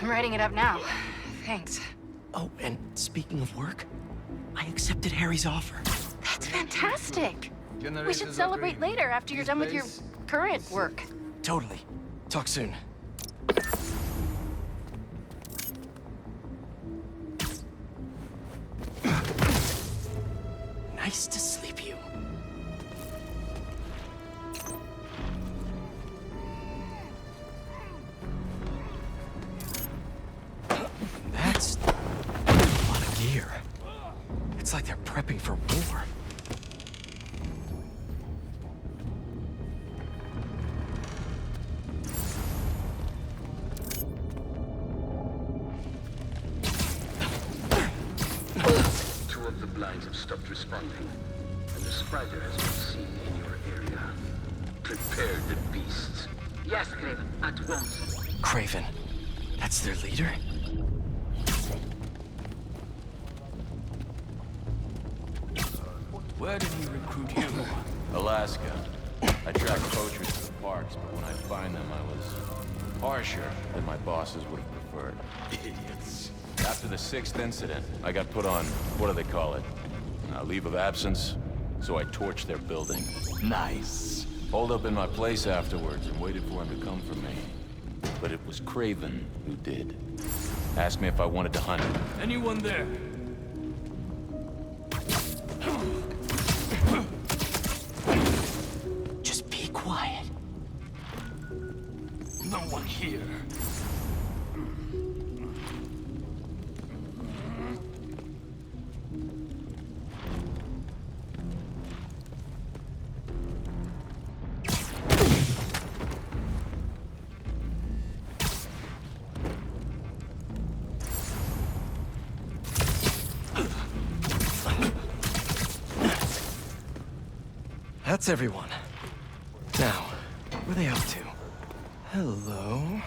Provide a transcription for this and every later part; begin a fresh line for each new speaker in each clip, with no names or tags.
I'm writing it up now. Thanks.
Oh, and speaking of work, I accepted Harry's offer.
That's fantastic. We
Generations
should
of
celebrate
green.
later after you're
This
done with your
place
current
is
work.
Totally. Talk soon. Nice to sleep you. That's a lot of gear. It's like they're prepping for war.
Two of the blinds have stopped responding, and the spider has been seen in your area. Prepare the beasts. Yes, Craven, at once.
Craven. That's their leader?
Where did he recruit you? Alaska. I track poachers to the parks, but when I find them, I was harsher than my bosses would have preferred. Idiots. After the 6th incident, I got put on, what do they call it? Leave of absence. So I torched their building. Nice. Holed up in my place afterwards and waited for him to come for me. But it was Craven who did. Asked me if I wanted to hunt him.
Anyone there?
Just be quiet.
No one here.
That's everyone. Now, what are they up to? Hello?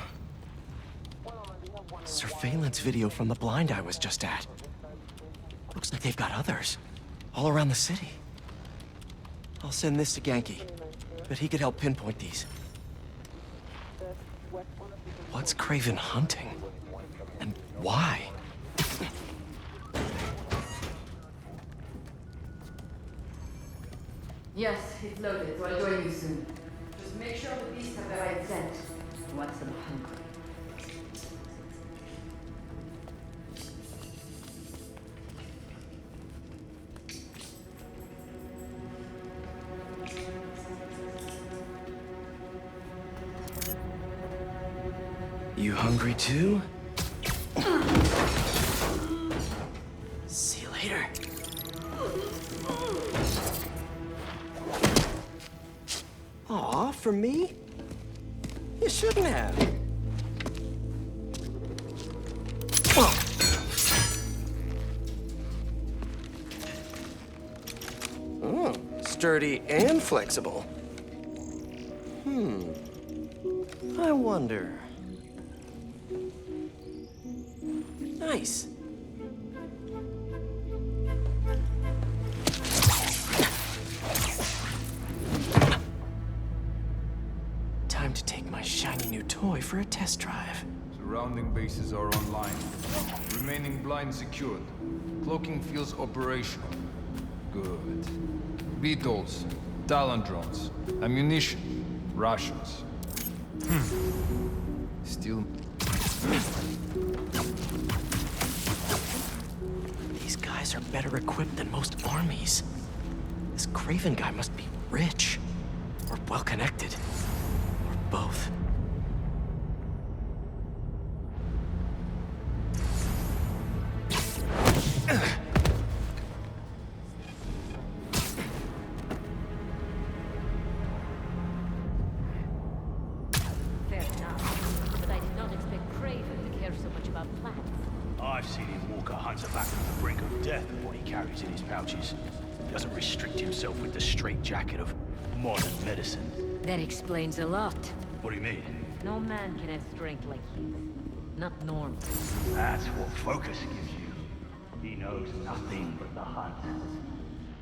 Surveillance video from the blind I was just at. Looks like they've got others. All around the city. I'll send this to Genki. But he could help pinpoint these. What's Craven hunting? And why?
Yes, it's loaded, so I'll join you soon. Just make sure the beasts have the right scent. He wants them hungry.
You hungry too? See you later. Aw, for me? You shouldn't have. Oh, sturdy and flexible. I wonder. Nice. Time to take my shiny new toy for a test drive.
Surrounding bases are online. Remaining blind secured. Cloaking fields operational. Good. Beetles, Talon drones, ammunition, rations. Still.
These guys are better equipped than most armies. This Craven guy must be rich. Or well-connected. Or both.
Fair enough, but I did not expect Craven to care so much about plants.
I've seen him walk a hunter back from the brink of death with what he carries in his pouches. He doesn't restrict himself with the straitjacket of modern medicine.
That explains a lot.
What do you mean?
No man can have strength like his. Not normal.
That's what focus gives you. He knows nothing but the hunt.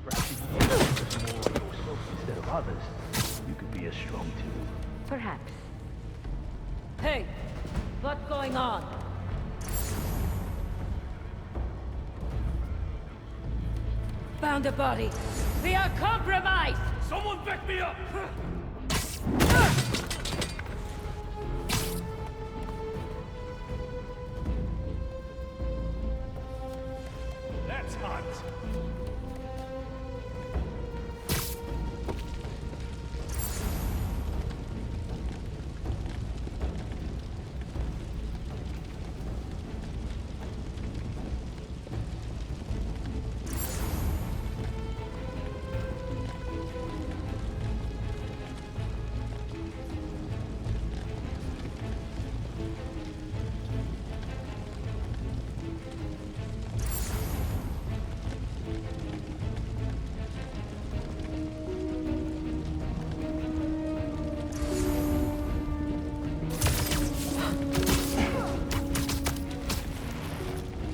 Perhaps if you focus more on yourself instead of others, you could be as strong too.
Perhaps. Hey! What's going on? Found a body. We are compromised!
Someone back me up! That's hot.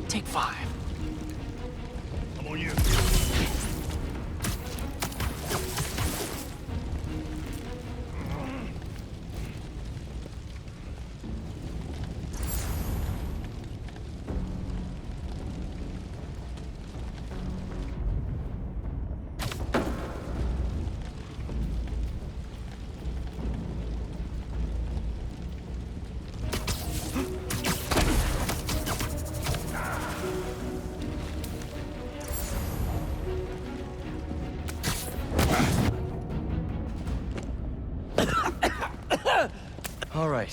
Take 5.
I'm on you.
All right,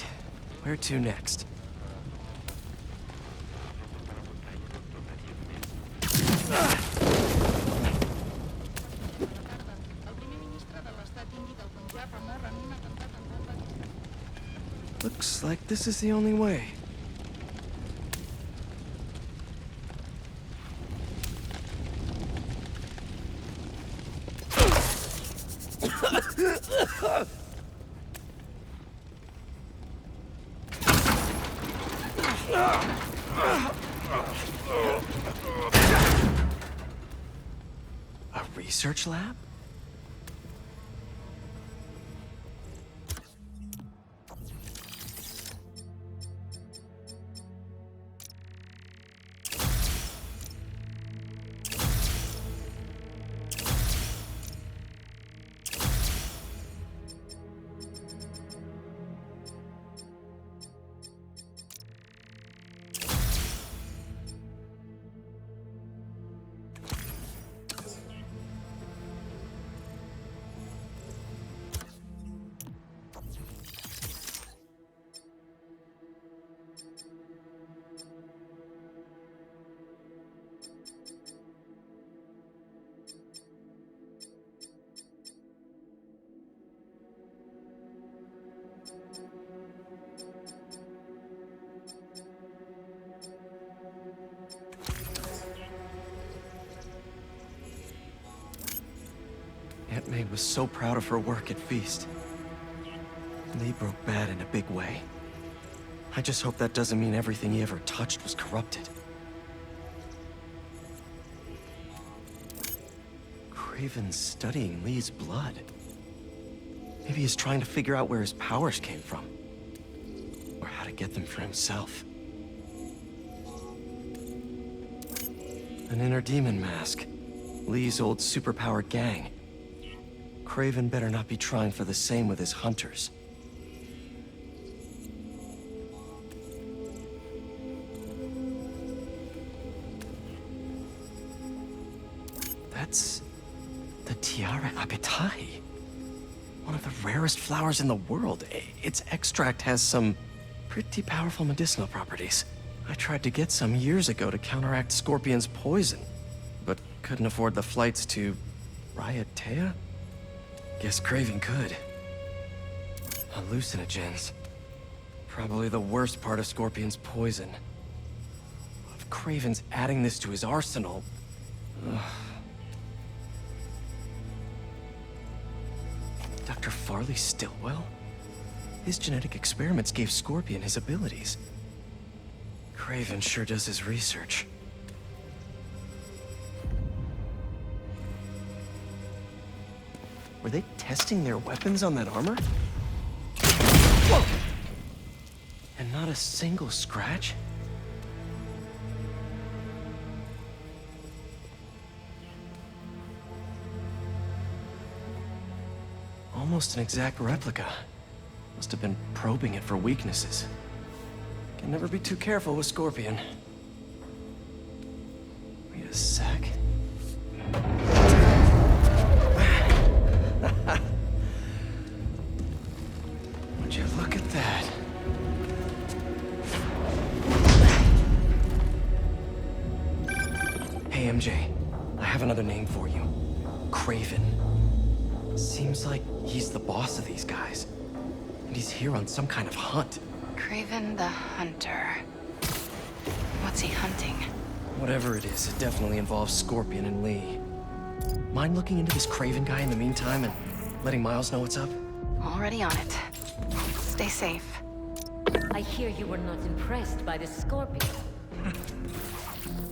where to next? Looks like this is the only way. A research lab? Aunt May was so proud of her work at Feast. Lee broke bad in a big way. I just hope that doesn't mean everything he ever touched was corrupted. Craven's studying Lee's blood. Maybe he's trying to figure out where his powers came from. Or how to get them for himself. An inner demon mask. Lee's old superpowered gang. Craven better not be trying for the same with his hunters. That's the Tiara Apitai. One of the rarest flowers in the world. Its extract has some pretty powerful medicinal properties. I tried to get some years ago to counteract Scorpion's poison, but couldn't afford the flights to Raiatea? Guess Craven could. Hallucinogens. Probably the worst part of Scorpion's poison. If Craven's adding this to his arsenal... Ugh. Dr. Farley Stillwell? His genetic experiments gave Scorpion his abilities. Craven sure does his research. Were they testing their weapons on that armor? Whoa! And not a single scratch? almost an exact replica. Must have been probing it for weaknesses. Can never be too careful with Scorpion. Wait a sec. Would you look at that? Hey, MJ. I have another name for you. Kraven. Seems like he's the boss of these guys. And he's here on some kind of hunt.
Kraven the Hunter. What's he hunting?
Whatever it is, it definitely involves Scorpion and Lee. Mind looking into this Kraven guy in the meantime and letting Miles know what's up?
Already on it. Stay safe.
I hear you were not impressed by the Scorpion.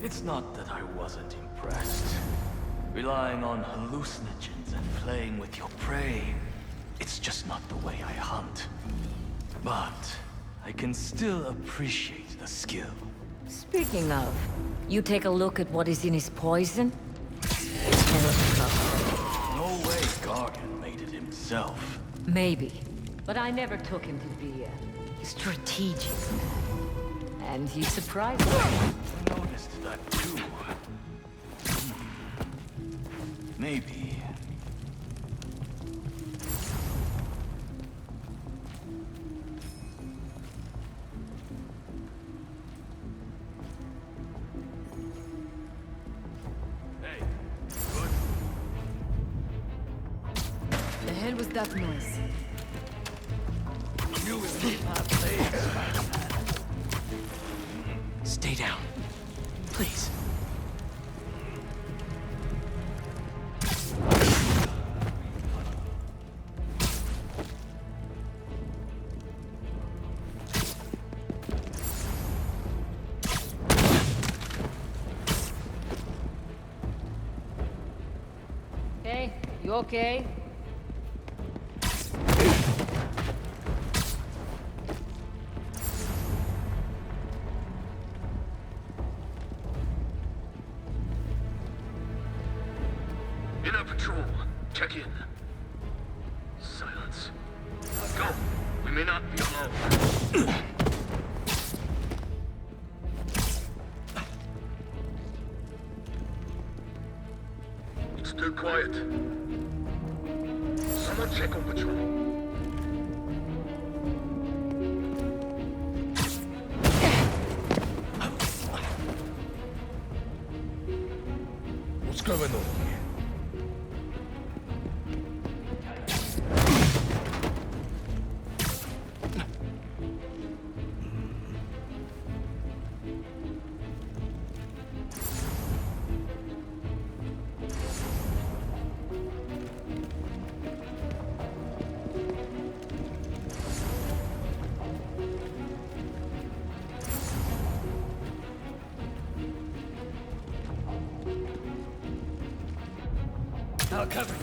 It's not that I wasn't impressed. Relying on hallucinogens and playing with your prey, it's just not the way I hunt. But I can still appreciate the skill.
Speaking of, you take a look at what is in his poison?
No way Gargan made it himself.
Maybe, but I never took him to be a strategic man. And he surprised me.
I noticed that too. Maybe. Hey, good.
The hell was that noise?
You and me have legs.
Stay down. Please.
Hey, you okay?
Inner patrol, check in. Silence. Go. We may not be alone. It's still quiet. Someone check on patrol.
What's going on here?
I'll cover you.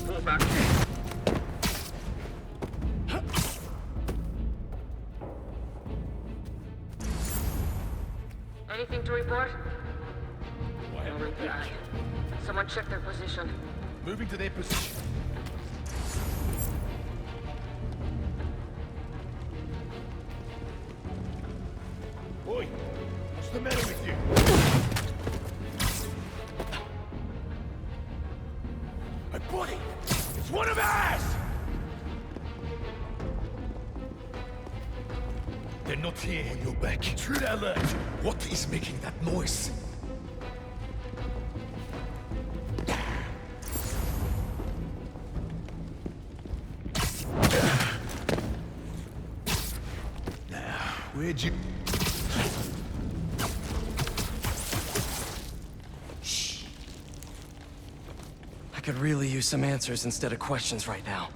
Pull back.
Anything to report?
Whatever.
No reply. Someone check their position.
Moving to their position. Oi! What's the matter with you? A body! It's one of ours! They're not here on your back. Intruder alert! What is making that noise? Where'd you...
I could really use some answers instead of questions right now.